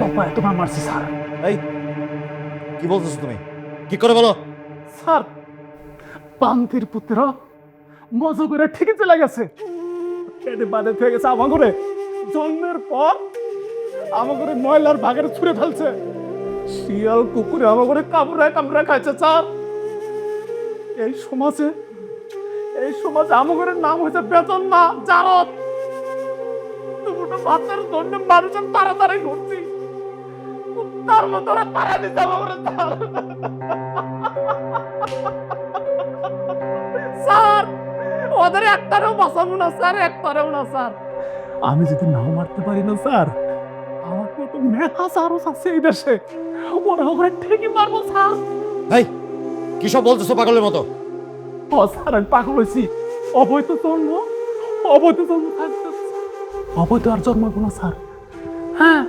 তপায় তোমার মারছি স্যার। এই কি বলতেছো তুমি? কি করে বলো? স্যার পান্তির পুত্র মজা করে ঠিকই চলে গেছে, পেটে বাদে হয়ে গেছে আমার করে। জন্মের পর আমার করে ময়লার ভাগের ছুঁড়ে ফেলছে, শিয়াল কুকুরে আমার করে কামড়ায় কামড়ায় খাইছে স্যার। এই সমাজে আমার করে নাম হয়েছে বেতন না জারত। দুটো বাচ্চার জন্য মানুষের তাড়াতাড়ি ঘুরছি, তার মতো ওরা তাড়া দিতে আমার করে স্যার। ওদের একটারও বাঁচাবো না স্যার, একটারও না স্যার। আমি যদি নাও মারতে পারি না স্যার, আমাকে তো মেধা স্যারও আছে এই দেশে, ওরা ওখানে ঠিকই মারবো স্যার। এই কি সব বলতেছো পাগলের মতো? ও স্যার আমি পাগল হয়েছি। অবৈধ জন্ম থাকবে, অবৈধ আর জন্মাবো না স্যার। হ্যাঁ